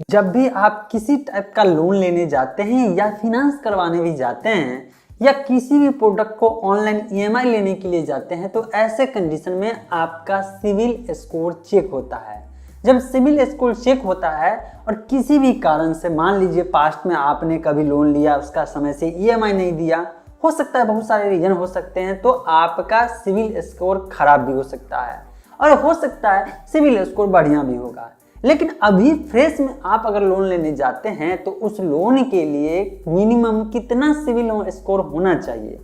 जब भी आप किसी टाइप का लोन लेने जाते हैं या फिनांस करवाने भी जाते हैं या किसी भी प्रोडक्ट को ऑनलाइन ईएमआई लेने के लिए जाते हैं तो ऐसे कंडीशन में आपका सिविल स्कोर चेक होता है। जब सिविल स्कोर चेक होता है और किसी भी कारण से मान लीजिए पास्ट में आपने कभी लोन लिया, उसका समय से ईएमआई नहीं दिया, हो सकता है बहुत सारे रीजन हो सकते हैं, तो आपका सिविल स्कोर खराब भी हो सकता है और हो सकता है सिविल स्कोर बढ़िया भी होगा। लेकिन अभी फ्रेश में आप अगर लोन लेने जाते हैं तो उस लोन के लिए मिनिमम कितना सिविल स्कोर होना चाहिए,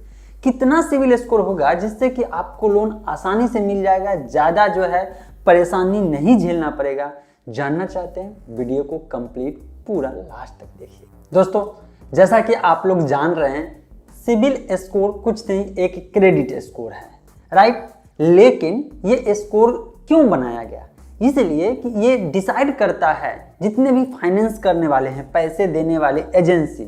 कितना सिविल स्कोर होगा जिससे कि आपको लोन आसानी से मिल जाएगा, ज़्यादा जो है परेशानी नहीं झेलना पड़ेगा। जानना चाहते हैं वीडियो को कंप्लीट पूरा लास्ट तक देखिए। दोस्तों, जैसा कि आप लोग जान रहे हैं सिविल स्कोर कुछ नहीं, एक क्रेडिट स्कोर है, राइट। लेकिन ये स्कोर क्यों बनाया गया? इसलिए कि ये डिसाइड करता है जितने भी फाइनेंस करने वाले हैं, पैसे देने वाले एजेंसी,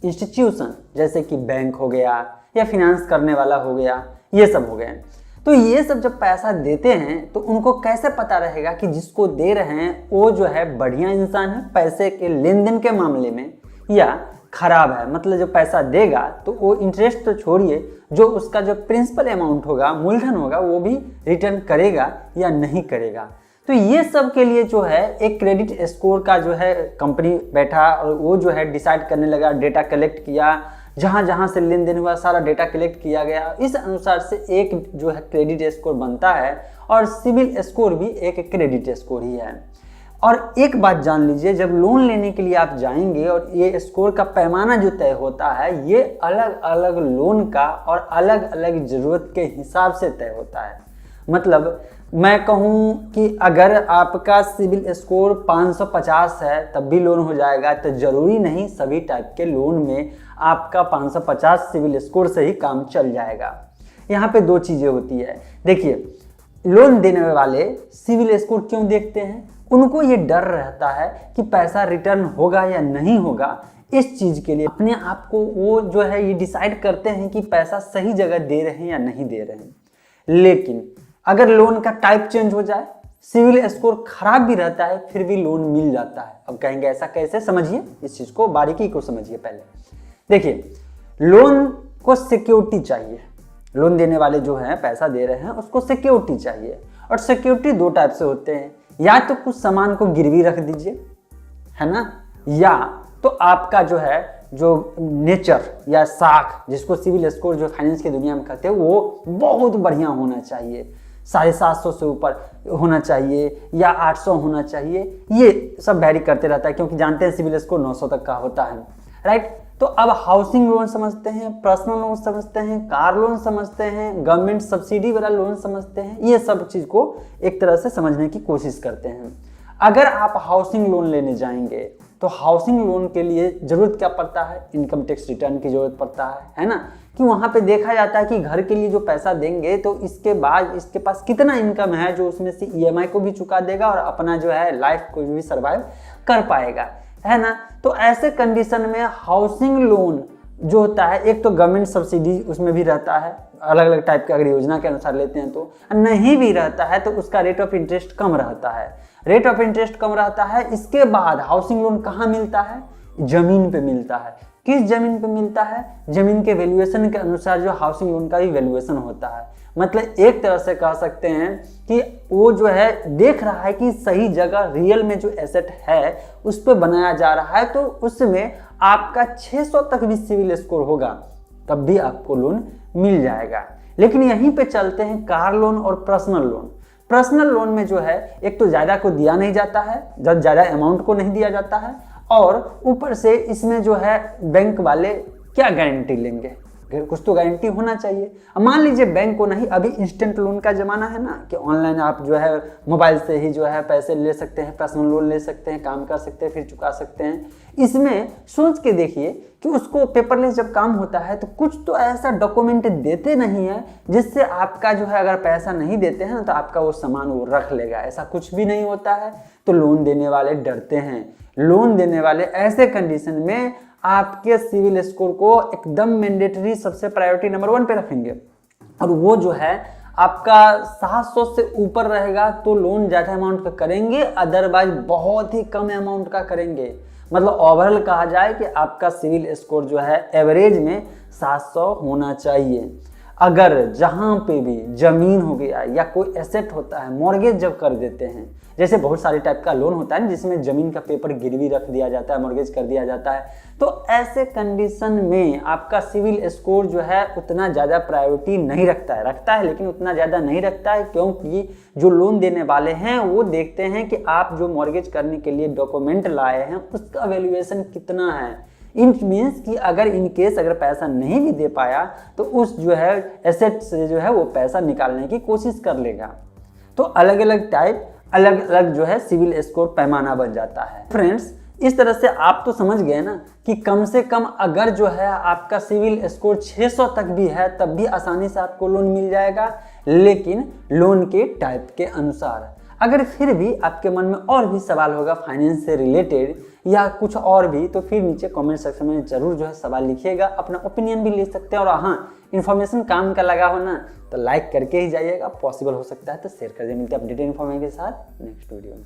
इंस्टीट्यूशन जैसे कि बैंक हो गया या फिनांस करने वाला हो गया, ये सब हो गए। तो ये सब जब पैसा देते हैं तो उनको कैसे पता रहेगा कि जिसको दे रहे हैं वो जो है बढ़िया इंसान है पैसे के लेन देन के मामले में या खराब है। मतलब जो पैसा देगा तो वो इंटरेस्ट तो छोड़िए, जो उसका जो प्रिंसिपल अमाउंट होगा, मूलधन होगा, वो भी रिटर्न करेगा या नहीं करेगा। तो ये सब के लिए जो है एक क्रेडिट स्कोर का जो है कंपनी बैठा और वो जो है डिसाइड करने लगा, डेटा कलेक्ट किया, जहाँ जहाँ से लेन देन हुआ सारा डेटा कलेक्ट किया गया, इस अनुसार से एक जो है क्रेडिट स्कोर बनता है और सिविल स्कोर भी एक क्रेडिट स्कोर ही है। और एक बात जान लीजिए, जब लोन लेने के लिए आप जाएंगे और ये स्कोर का पैमाना जो तय होता है ये अलग अलग लोन का और अलग अलग ज़रूरत के हिसाब से तय होता है। मतलब मैं कहूँ कि अगर आपका सिविल स्कोर 550 है तब भी लोन हो जाएगा, तो ज़रूरी नहीं सभी टाइप के लोन में आपका 550 सिविल स्कोर से ही काम चल जाएगा। यहाँ पे दो चीज़ें होती है। देखिए, लोन देने वाले सिविल स्कोर क्यों देखते हैं? उनको ये डर रहता है कि पैसा रिटर्न होगा या नहीं होगा। इस चीज़ के लिए अपने आप को वो जो है ये डिसाइड करते हैं कि पैसा सही जगह दे रहे हैं या नहीं दे रहे हैं। लेकिन अगर लोन का टाइप चेंज हो जाए, सिविल स्कोर खराब भी रहता है फिर भी लोन मिल जाता है। अब कहेंगे ऐसा कैसे? समझिए, इस चीज़ को बारीकी को समझिए। पहले देखिए, लोन को सिक्योरिटी चाहिए। लोन देने वाले जो हैं, पैसा दे रहे हैं, उसको सिक्योरिटी चाहिए। और सिक्योरिटी दो टाइप से होते हैं, या तो कुछ सामान को गिरवी रख दीजिए, है ना, या तो आपका जो है जो नेचर या साख, जिसको सिविल स्कोर जो फाइनेंस की दुनिया में कहते हैं, वो बहुत बढ़िया होना चाहिए, 750 से ऊपर होना चाहिए या 800 होना चाहिए। ये सब वैरी करते रहता है क्योंकि जानते हैं सिविल स्कोर 900 तक का होता है, राइट। तो अब हाउसिंग लोन समझते हैं, पर्सनल लोन समझते हैं, कार लोन समझते हैं, गवर्नमेंट सब्सिडी वाला लोन समझते हैं। ये सब चीज़ को एक तरह से समझने की कोशिश करते हैं। अगर आप हाउसिंग लोन लेने जाएंगे तो हाउसिंग लोन के लिए ज़रूरत क्या पड़ता है? इनकम टैक्स रिटर्न की ज़रूरत पड़ता है ना, कि वहाँ पे देखा जाता है कि घर के लिए जो पैसा देंगे तो इसके बाद इसके पास कितना इनकम है जो उसमें से ईएमआई को भी चुका देगा और अपना जो है लाइफ को भी सर्वाइव कर पाएगा, है ना। तो ऐसे कंडीशन में हाउसिंग लोन जो होता है, एक तो गवर्नमेंट सब्सिडी उसमें भी रहता है, अलग अलग टाइप के अगर योजना के अनुसार लेते हैं तो, नहीं भी रहता है तो उसका रेट ऑफ इंटरेस्ट कम रहता है। रेट ऑफ इंटरेस्ट कम रहता है। इसके बाद हाउसिंग लोन कहाँ मिलता है? जमीन पे मिलता है। किस जमीन पे मिलता है? जमीन के वैल्यूएशन के अनुसार जो हाउसिंग लोन का भी वैल्यूएशन होता है। मतलब एक तरह से कह सकते हैं कि वो जो है देख रहा है कि सही जगह रियल में जो एसेट है उस पर बनाया जा रहा है, तो उसमें आपका 600 तक भी सिविल स्कोर होगा तब भी आपको लोन मिल जाएगा। लेकिन यहीं पे चलते हैं कार लोन और पर्सनल लोन। पर्सनल लोन में जो है एक तो ज़्यादा को दिया नहीं जाता है, ज़्यादा अमाउंट को नहीं दिया जाता है, और ऊपर से इसमें जो है बैंक वाले क्या गारंटी लेंगे? कुछ तो गारंटी होना चाहिए। अब मान लीजिए बैंक को नहीं, अभी इंस्टेंट लोन का ज़माना है ना, कि ऑनलाइन आप जो है मोबाइल से ही जो है पैसे ले सकते हैं, पर्सनल लोन ले सकते हैं, काम कर सकते हैं, फिर चुका सकते हैं। इसमें सोच के देखिए कि उसको पेपरलेस जब काम होता है तो कुछ तो ऐसा डॉक्यूमेंट देते नहीं है जिससे आपका जो है, अगर पैसा नहीं देते हैं तो आपका वो सामान वो रख लेगा, ऐसा कुछ भी नहीं होता है। तो लोन देने वाले डरते हैं। लोन देने वाले ऐसे कंडीशन में आपके सिविल स्कोर को एकदम मैंडेटरी सबसे प्रायोरिटी नंबर 1 पे रखेंगे, और वो जो है आपका 700 से ऊपर रहेगा तो लोन ज़्यादा अमाउंट का करेंगे, अदरवाइज बहुत ही कम अमाउंट का करेंगे। मतलब ओवरऑल कहा जाए कि आपका सिविल स्कोर जो है एवरेज में 700 होना चाहिए। अगर जहाँ पे भी ज़मीन हो गया या कोई एसेट होता है, मॉर्गेज जब कर देते हैं, जैसे बहुत सारे टाइप का लोन होता है जिसमें ज़मीन का पेपर गिरवी रख दिया जाता है, मॉर्गेज कर दिया जाता है, तो ऐसे कंडीशन में आपका सिविल स्कोर जो है उतना ज़्यादा प्रायोरिटी नहीं रखता है लेकिन उतना ज़्यादा नहीं रखता है, क्योंकि जो लोन देने वाले हैं वो देखते हैं कि आप जो मॉर्गेज करने के लिए डॉक्यूमेंट लाए हैं उसका वैल्यूएशन कितना है। इन मीन्स कि अगर इन केस अगर पैसा नहीं भी दे पाया तो उस जो है एसेट से जो है वो पैसा निकालने की कोशिश कर लेगा। तो अलग अलग टाइप, अलग अलग जो है सिविल स्कोर पैमाना बन जाता है। फ्रेंड्स, इस तरह से आप तो समझ गए ना कि कम से कम अगर जो है आपका सिविल स्कोर 600 तक भी है तब भी आसानी से आपको लोन मिल जाएगा, लेकिन लोन के टाइप के अनुसार। अगर फिर भी आपके मन में और भी सवाल होगा फाइनेंस से रिलेटेड या कुछ और भी, तो फिर नीचे कमेंट सेक्शन में जरूर जो है सवाल लिखिएगा, अपना ओपिनियन भी ले सकते हैं। और हाँ, इन्फॉर्मेशन काम का लगा हो ना तो लाइक करके ही जाइएगा, पॉसिबल हो सकता है तो शेयर कर दीजिए। मिलते हैं अपडेटेड इन्फॉर्मेशन के साथ नेक्स्ट वीडियो में।